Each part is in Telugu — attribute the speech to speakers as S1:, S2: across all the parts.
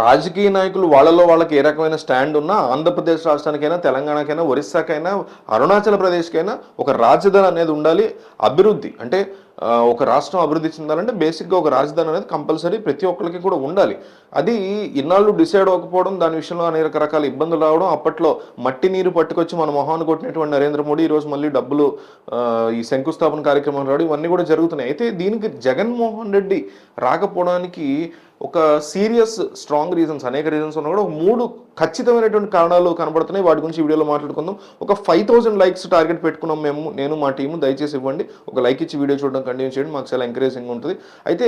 S1: రాజకీయ నాయకులు వాళ్ళలో వాళ్ళకి ఏ రకమైన స్టాండ్ ఉన్నా ఆంధ్రప్రదేశ్ రాష్ట్రానికైనా, తెలంగాణకైనా, ఒరిస్సాకైనా, అరుణాచల్ ప్రదేశ్కైనా ఒక రాజధాని అనేది ఉండాలి. అభివృద్ధి అంటే ఒక రాష్ట్రం అభివృద్ధి చెందాలంటే బేసిక్గా ఒక రాజధాని అనేది కంపల్సరీ ప్రతి ఒక్కరికి కూడా ఉండాలి. అది ఇన్నాళ్ళు డిసైడ్ అవ్వకపోవడం, దాని విషయంలో అనేక రకాల ఇబ్బందులు రావడం, అప్పట్లో మట్టి నీరు పట్టుకొచ్చి మన మొహాన్ని కొట్టినటువంటి నరేంద్ర మోడీ ఈరోజు మళ్ళీ డబ్బులు ఈ శంకుస్థాపన కార్యక్రమం రావడం, ఇవన్నీ కూడా జరుగుతున్నాయి. అయితే దీనికి జగన్మోహన్ రెడ్డి రాకపోవడానికి ఒక సీరియస్ స్ట్రాంగ్ రీజన్స్, అనేక రీజన్స్ ఉన్నా కూడా 3 ఖచ్చితమైనటువంటి కారణాలు కనబడుతున్నాయి. వాటి గురించి వీడియోలో మాట్లాడుకుందాం. ఒక 5000 లైక్స్ టార్గెట్ పెట్టుకున్నాం నేను మా టీము. దయచేసి ఇవ్వండి. ఒక లైక్ ఇచ్చి వీడియో చూడడం కంటిన్యూ చేయండి, మాకు చాలా ఎంకరేజింగ్ ఉంటుంది. అయితే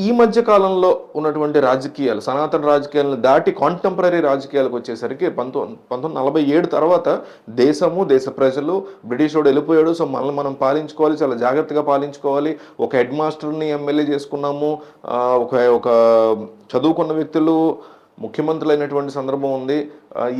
S1: ఈ మధ్య కాలంలో ఉన్నటువంటి రాజకీయాలు, సనాతన రాజకీయాలను దాటి కాంటెంపరీ రాజకీయాలకు వచ్చేసరికి 1947 తర్వాత దేశము, దేశ ప్రజలు, బ్రిటిష్ వాడు వెళ్ళిపోయాడు, సో మనల్ని మనం పాలించుకోవాలి, చాలా జాగ్రత్తగా పాలించుకోవాలి. ఒక హెడ్ మాస్టర్ని ఎమ్మెల్యే చేసుకున్నాము, ఒక చదువుకున్న వ్యక్తులు ముఖ్యమంత్రులు అయినటువంటి సందర్భం ఉంది.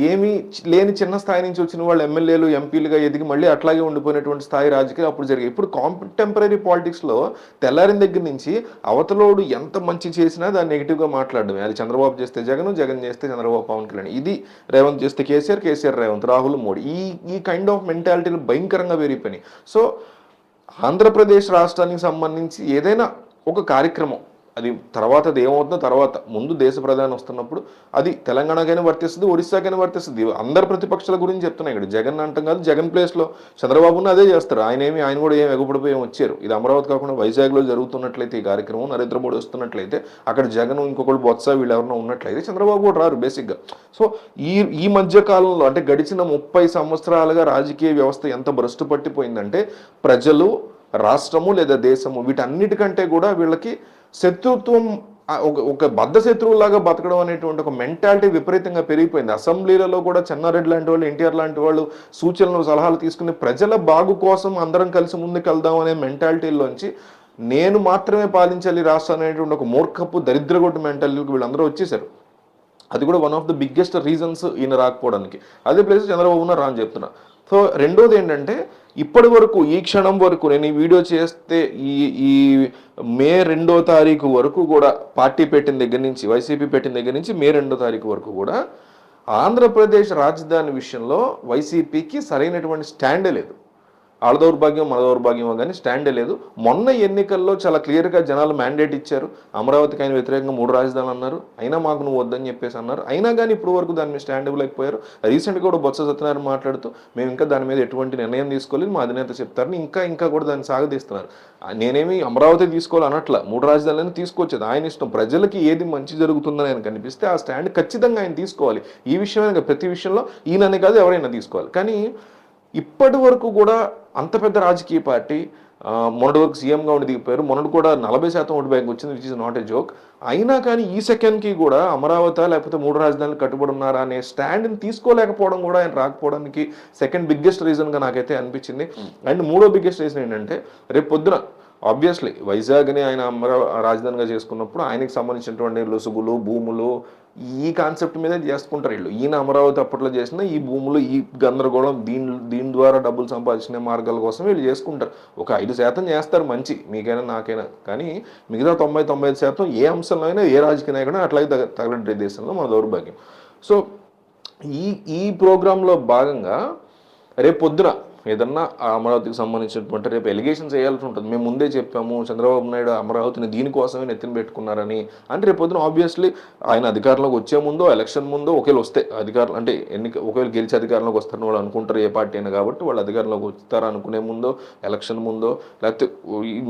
S1: ఏమీ లేని చిన్న స్థాయి నుంచి వచ్చిన వాళ్ళు ఎమ్మెల్యేలు, ఎంపీలుగా ఎదిగి మళ్ళీ అట్లాగే ఉండిపోయినటువంటి స్థాయి రాజకీయాలు అప్పుడు జరిగాయి. ఇప్పుడు కాంటెంపరీ పాలిటిక్స్లో తెల్లారిన దగ్గర నుంచి అవతలోడు ఎంత మంచి చేసినా దాన్ని నెగిటివ్గా మాట్లాడడమే. అది చంద్రబాబు చేస్తే జగన్, జగన్ చేస్తే చంద్రబాబు, పవన్ కళ్యాణ్, ఇది రేవంత్ చేస్తే కేసీఆర్, కేసీఆర్ రేవంత్, రాహుల్ మోడీ, ఈ కైండ్ ఆఫ్ మెంటాలిటీలు భయంకరంగా పెరిగిపోయినాయి. సో ఆంధ్రప్రదేశ్ రాష్ట్రానికి సంబంధించి ఏదైనా ఒక కార్యక్రమం, అది తర్వాత అది ఏమవుతుందో తర్వాత, ముందు దేశ ప్రధాని వస్తున్నప్పుడు అది తెలంగాణకైనా వర్తిస్తుంది, ఒడిశాకైనా వర్తిస్తుంది. అందరు ప్రతిపక్షాల గురించి చెప్తున్నాయి. ఇక్కడ జగన్ అంటాం కాదు, జగన్ ప్లేస్లో చంద్రబాబును అదే చేస్తారు. ఆయన కూడా ఏం ఎగపడిపోయి వచ్చారు. ఇది అమరావతి కాకుండా వైజాగ్లో జరుగుతున్నట్లయితే ఈ కార్యక్రమం, నరేంద్ర మోడీ వస్తున్నట్లయితే, అక్కడ జగన్, ఇంకొకళ్ళు బొత్స, వీళ్ళు ఎవరైనా ఉన్నట్లయితే చంద్రబాబు కూడా రారు బేసిక్గా. సో ఈ మధ్య కాలంలో అంటే గడిచిన 30 సంవత్సరాలుగా రాజకీయ వ్యవస్థ ఎంత భ్రష్టు పట్టిపోయిందంటే ప్రజలు, రాష్ట్రము లేదా దేశము, వీటన్నిటికంటే కూడా వీళ్ళకి శత్రుత్వం, ఒక బద్ధ శత్రువులాగా బతకడం అనేటువంటి ఒక మెంటాలిటీ విపరీతంగా పెరిగిపోయింది. అసెంబ్లీలలో కూడా చెన్నారెడ్డి లాంటి వాళ్ళు, ఎన్టీఆర్ లాంటి వాళ్ళు సూచనలు, సలహాలు తీసుకుని ప్రజల బాగు కోసం అందరం కలిసి ముందుకెళ్దాం అనే మెంటాలిటీలోంచి నేను మాత్రమే పాలించాలి రాష్ట్రం అనేటువంటి ఒక మూర్ఖపు దరిద్రగొట్టు మెంటాలిటీకి వీళ్ళందరూ వచ్చేసారు. అది కూడా one of the biggest reasons ఈయన రాకపోవడానికి. అదే ప్లేస్ చంద్రబాబు రా అని చెప్తున్నా. సో రెండోది ఏంటంటే, ఇప్పటి వరకు ఈ క్షణం వరకు నేను ఈ వీడియో చేస్తే ఈ మే 2వ తారీఖు వరకు కూడా పార్టీ పెట్టిన దగ్గర నుంచి, వైసీపీ పెట్టిన దగ్గర నుంచి మే 2వ తారీఖు వరకు కూడా ఆంధ్రప్రదేశ్ రాజధాని విషయంలో వైసీపీకి సరైనటువంటి స్టాండే లేదు. వాళ్ళ దౌర్భాగ్యం, మన దౌర్భాగ్యం కానీ స్టాండే లేదు. మొన్న ఎన్నికల్లో చాలా క్లియర్గా జనాలు మ్యాండేట్ ఇచ్చారు. అమరావతికి ఆయన వ్యతిరేకంగా 3 రాజధానులు అన్నారు. అయినా మాకు నువ్వు వద్దని చెప్పేసి అన్నారు. అయినా కానీ ఇప్పుడు వరకు దాని మీద స్టాండ్ ఇవ్వలేకపోయారు. రీసెంట్గా కూడా బొత్స సత్యనారాయణ మాట్లాడుతూ మేము ఇంకా దాని మీద ఎటువంటి నిర్ణయం తీసుకోలేదు, మా అధినేత చెప్తారని ఇంకా కూడా దాన్ని సాగదీస్తున్నారు. నేనేమి అమరావతి తీసుకోవాలి అనట్లా, 3 రాజధానులను తీసుకొచ్చేది ఆయన ఇష్టం. ప్రజలకి ఏది మంచి జరుగుతుందని ఆయన కనిపిస్తే ఆ స్టాండ్ ఖచ్చితంగా ఆయన తీసుకోవాలి. ఈ విషయమే ప్రతి విషయంలో ఈయననే కాదు, ఎవరైనా తీసుకోవాలి. కానీ ఇప్పటి వరకు కూడా అంత పెద్ద రాజకీయ పార్టీ మొన్నటి వరకు సీఎంగా ఉండి దిగిపోయారు. మొన్నటి కూడా 40% ఓటు బ్యాంక్ వచ్చింది, which is not a joke. అయినా కానీ ఈ సెకండ్కి కూడా అమరావతి లేకపోతే 3 రాజధానులు కట్టుబడి ఉన్నారా అనే స్టాండ్ని తీసుకోలేకపోవడం కూడా ఆయన రాకపోవడానికి సెకండ్ బిగ్గెస్ట్ రీజన్గా నాకైతే అనిపించింది. అండ్ 3వ బిగ్గెస్ట్ రీజన్ ఏంటంటే, రేపు పొద్దున ఆబ్వియస్లీ వైజాగ్ని ఆయన రాజధానిగా చేసుకున్నప్పుడు ఆయనకి సంబంధించినటువంటి లొసుగులు, భూములు, ఈ కాన్సెప్ట్ మీద చేసుకుంటారు వీళ్ళు. ఈయన అమరావతి అప్పట్లో చేసిన ఈ భూములు, ఈ గందరగోళం, దీని ద్వారా డబ్బులు సంపాదించిన మార్గాల కోసం వీళ్ళు చేసుకుంటారు. ఒక 5% చేస్తారు మంచి, మీకైనా నాకైనా. కానీ మిగతా 90-95% ఏ అంశంలో అయినా, ఏ రాజకీయ నాయకుడైనా అట్లాగే తగలే దేశంలో మన దౌర్భాగ్యం. సో ఈ ప్రోగ్రాంలో భాగంగా రేపు పొద్దున ఏదన్నా అమరావతికి సంబంధించినటువంటి రేపు ఎలిగేషన్స్ వేయాల్సి ఉంటుంది. మేము ముందే చెప్పాము చంద్రబాబు నాయుడు అమరావతిని దీనికోసమే నెత్తిన పెట్టుకున్నారని. అంటే రేపు పొద్దున ఆబ్వియస్లీ ఆయన అధికారంలోకి వచ్చే ముందో, ఎలక్షన్ ముందో, ఒకవేళ వస్తే అధికారులు అంటే ఒకవేళ గెలిచి అధికారంలోకి వస్తారని వాళ్ళు అనుకుంటారు, ఏ పార్టీ అయినా కాబట్టి వాళ్ళు అధికారంలోకి వస్తారా అనుకునే ముందో, ఎలక్షన్ ముందో, లేకపోతే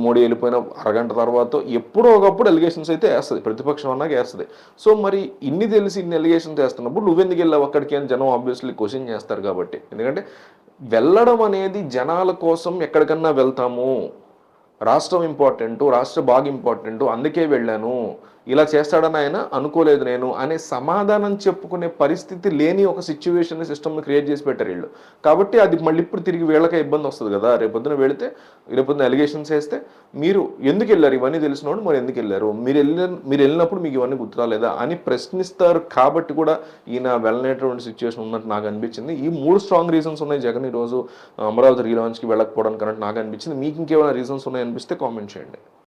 S1: మోడీ వెళ్ళిపోయిన అరగంట తర్వాత ఎప్పుడో ఒకప్పుడు ఎలిగేషన్స్ అయితే వేస్తుంది, ప్రతిపక్షం అన్నాక వేస్తుంది. సో మరి ఇన్ని తెలిసి ఇన్ని ఎలిగేషన్స్ వేస్తున్నప్పుడు నువ్వెందుకు వెళ్ళావు అక్కడికి అని జనం ఆబ్వియస్లీ క్వశ్చన్ చేస్తారు. కాబట్టి ఎందుకంటే వెళ్ళడం అనేది జనాల కోసం ఎక్కడికన్నా వెళ్తాము, రాష్ట్రం ఇంపార్టెంట్, రాష్ట్ర బాగా ఇంపార్టెంట్, అందుకే వెళ్ళాను, ఇలా చేస్తాడని ఆయన అనుకోలేదు నేను అనే సమాధానం చెప్పుకునే పరిస్థితి లేని ఒక సిచ్యువేషన్ సిస్టమ్ని క్రియేట్ చేసి పెట్టారు వీళ్ళు. కాబట్టి అది మళ్ళీ ఇప్పుడు తిరిగి వీళ్ళకే ఇబ్బంది వస్తుంది కదా. రేపొద్దున వెళితే, రేపొద్దున ఎలిగేషన్స్ వేస్తే మీరు ఎందుకు వెళ్ళారు, ఇవన్నీ తెలిసినోడు మరి ఎందుకు వెళ్ళారు, మీరు వెళ్ళినప్పుడు మీకు ఇవన్నీ గుర్తురాలేదా అని ప్రశ్నిస్తారు. కాబట్టి కూడా ఈయన వెళ్ళనేటువంటి సిచ్యువేషన్ ఉన్నట్టు నాకు అనిపించింది. ఈ 3 స్ట్రాంగ్ రీజన్స్ ఉన్నాయి జగన్ ఈరోజు అమరావతి రీలాంచ్కి వెళ్ళకపోవడానికి అన్నట్టు నాకు అనిపించింది. మీకు ఇంకేమైనా రీజన్స్ ఉన్నాయనిపిస్తే కామెంట్ చేయండి.